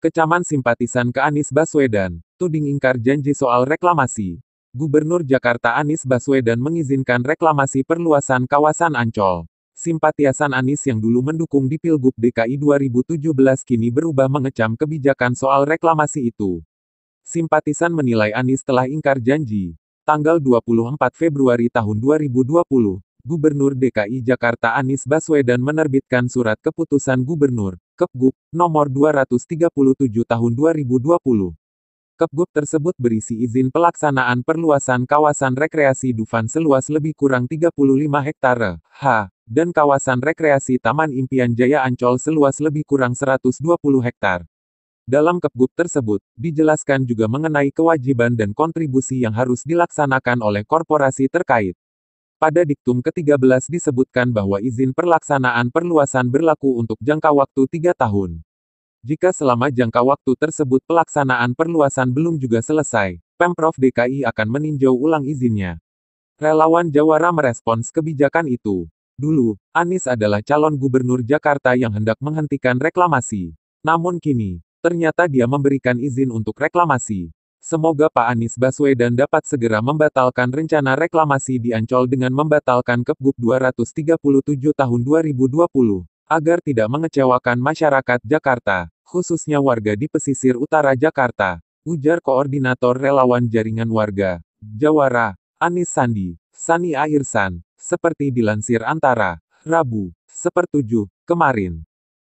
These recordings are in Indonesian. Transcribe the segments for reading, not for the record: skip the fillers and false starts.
Kecaman simpatisan ke Anies Baswedan, tuding ingkar janji soal reklamasi. Gubernur Jakarta Anies Baswedan mengizinkan reklamasi perluasan kawasan Ancol. Simpatisan Anies yang dulu mendukung di Pilgub DKI 2017 kini berubah mengecam kebijakan soal reklamasi itu. Simpatisan menilai Anies telah ingkar janji. Tanggal 24 Februari tahun 2020, Gubernur DKI Jakarta Anies Baswedan menerbitkan Surat Keputusan Gubernur, Kepgub, nomor 237 tahun 2020. Kepgub tersebut berisi izin pelaksanaan perluasan kawasan rekreasi Dufan seluas lebih kurang 35 hektare, dan kawasan rekreasi Taman Impian Jaya Ancol seluas lebih kurang 120 hektar. Dalam Kepgub tersebut, dijelaskan juga mengenai kewajiban dan kontribusi yang harus dilaksanakan oleh korporasi terkait. Pada diktum ke-13 disebutkan bahwa izin pelaksanaan perluasan berlaku untuk jangka waktu 3 tahun. Jika selama jangka waktu tersebut pelaksanaan perluasan belum juga selesai, Pemprov DKI akan meninjau ulang izinnya. Relawan Jawara merespons kebijakan itu. Dulu, Anies adalah calon gubernur Jakarta yang hendak menghentikan reklamasi. Namun kini, ternyata dia memberikan izin untuk reklamasi. Semoga Pak Anies Baswedan dapat segera membatalkan rencana reklamasi di Ancol dengan membatalkan Kepgub 237 tahun 2020, agar tidak mengecewakan masyarakat Jakarta, khususnya warga di pesisir utara Jakarta, ujar Koordinator Relawan Jaringan Warga, Jawara, Anies Sani Airsan, seperti dilansir Antara, Rabu, 1/7, kemarin.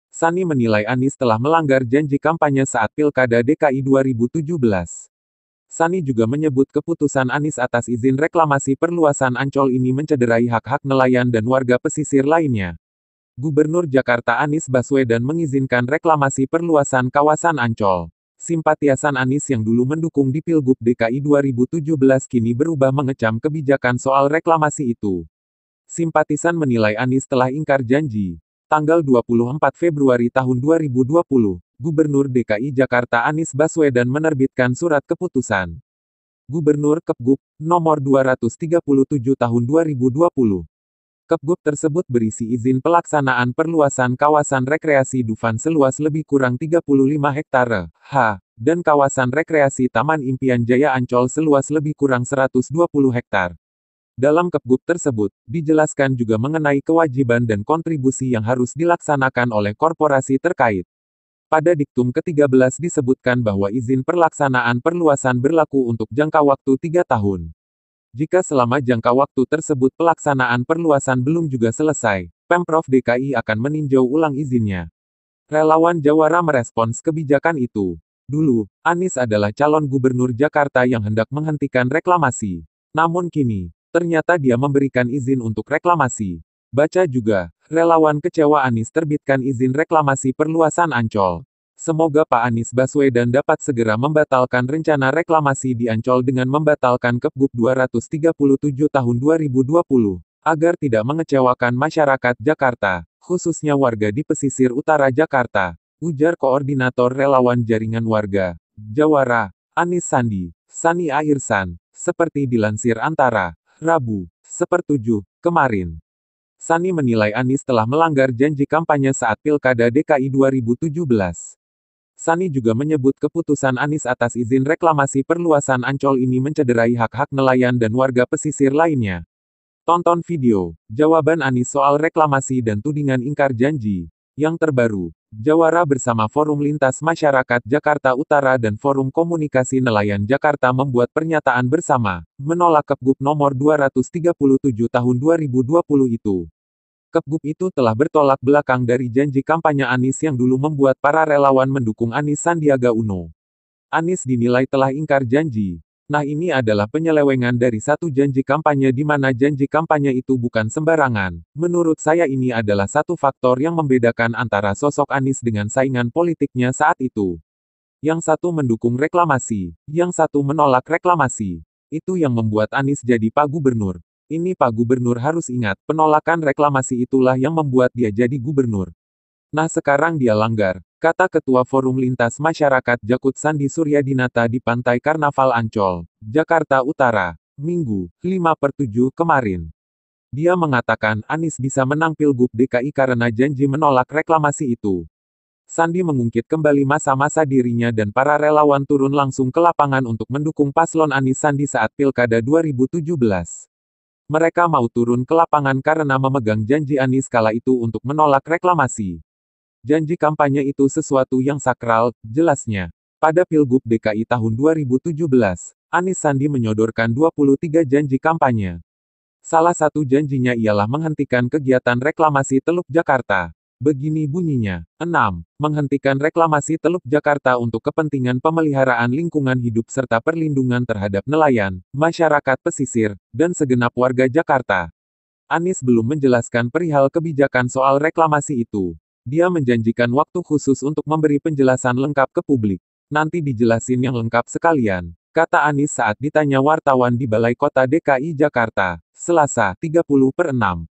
Sani menilai Anies telah melanggar janji kampanye saat Pilkada DKI 2017. Sani juga menyebut keputusan Anies atas izin reklamasi perluasan Ancol ini mencederai hak-hak nelayan dan warga pesisir lainnya. Gubernur Jakarta Anies Baswedan mengizinkan reklamasi perluasan kawasan Ancol. Simpatisan Anies yang dulu mendukung di Pilgub DKI 2017 kini berubah mengecam kebijakan soal reklamasi itu. Simpatisan menilai Anies telah ingkar janji. Tanggal 24 Februari tahun 2020, Gubernur DKI Jakarta Anies Baswedan menerbitkan Surat Keputusan Gubernur Kepgub, nomor 237 tahun 2020. Kepgub tersebut berisi izin pelaksanaan perluasan kawasan rekreasi Dufan seluas lebih kurang 35 hektare, dan kawasan rekreasi Taman Impian Jaya Ancol seluas lebih kurang 120 hektar. Dalam Kepgub tersebut, dijelaskan juga mengenai kewajiban dan kontribusi yang harus dilaksanakan oleh korporasi terkait. Pada diktum ke-13 disebutkan bahwa izin pelaksanaan perluasan berlaku untuk jangka waktu 3 tahun. Jika selama jangka waktu tersebut pelaksanaan perluasan belum juga selesai, Pemprov DKI akan meninjau ulang izinnya. Relawan Jawara merespons kebijakan itu. Dulu, Anies adalah calon gubernur Jakarta yang hendak menghentikan reklamasi. Namun kini, ternyata dia memberikan izin untuk reklamasi. Baca juga, relawan kecewa Anies terbitkan izin reklamasi perluasan Ancol. Semoga Pak Anies Baswedan dapat segera membatalkan rencana reklamasi di Ancol dengan membatalkan Kepgub 237 tahun 2020, agar tidak mengecewakan masyarakat Jakarta, khususnya warga di pesisir utara Jakarta, ujar Koordinator Relawan Jaringan Warga, Jawara, Anies Sani Airsan, seperti dilansir Antara, Rabu, 1/7, kemarin. Sani menilai Anies telah melanggar janji kampanye saat Pilkada DKI 2017. Sani juga menyebut keputusan Anies atas izin reklamasi perluasan Ancol ini mencederai hak-hak nelayan dan warga pesisir lainnya. Tonton video, jawaban Anies soal reklamasi dan tudingan ingkar janji. Yang terbaru, Jawara bersama Forum Lintas Masyarakat Jakarta Utara dan Forum Komunikasi Nelayan Jakarta membuat pernyataan bersama, menolak Kepgub nomor 237 tahun 2020 itu. Kepgub itu telah bertolak belakang dari janji kampanye Anies yang dulu membuat para relawan mendukung Anies Sandiaga Uno. Anies dinilai telah ingkar janji. Nah, ini adalah penyelewengan dari satu janji kampanye di mana janji kampanye itu bukan sembarangan. Menurut saya ini adalah satu faktor yang membedakan antara sosok Anies dengan saingan politiknya saat itu. Yang satu mendukung reklamasi, yang satu menolak reklamasi. Itu yang membuat Anies jadi Pak Gubernur. Ini Pak Gubernur harus ingat, penolakan reklamasi itulah yang membuat dia jadi gubernur. Nah, sekarang dia langgar, kata Ketua Forum Lintas Masyarakat Jakut Sandi Suryadinata di Pantai Karnaval Ancol, Jakarta Utara, Minggu, 5/7 kemarin. Dia mengatakan Anies bisa menang Pilgub DKI karena janji menolak reklamasi itu. Sandi mengungkit kembali masa-masa dirinya dan para relawan turun langsung ke lapangan untuk mendukung paslon Anies Sandi saat Pilkada 2017. Mereka mau turun ke lapangan karena memegang janji Anies kala itu untuk menolak reklamasi. Janji kampanye itu sesuatu yang sakral, jelasnya. Pada Pilgub DKI tahun 2017, Anies Sandi menyodorkan 23 janji kampanye. Salah satu janjinya ialah menghentikan kegiatan reklamasi Teluk Jakarta. Begini bunyinya. 6. Menghentikan reklamasi Teluk Jakarta untuk kepentingan pemeliharaan lingkungan hidup serta perlindungan terhadap nelayan, masyarakat pesisir, dan segenap warga Jakarta. Anies belum menjelaskan perihal kebijakan soal reklamasi itu. Dia menjanjikan waktu khusus untuk memberi penjelasan lengkap ke publik. Nanti dijelasin yang lengkap sekalian, kata Anies saat ditanya wartawan di Balai Kota DKI Jakarta, Selasa, 30/6.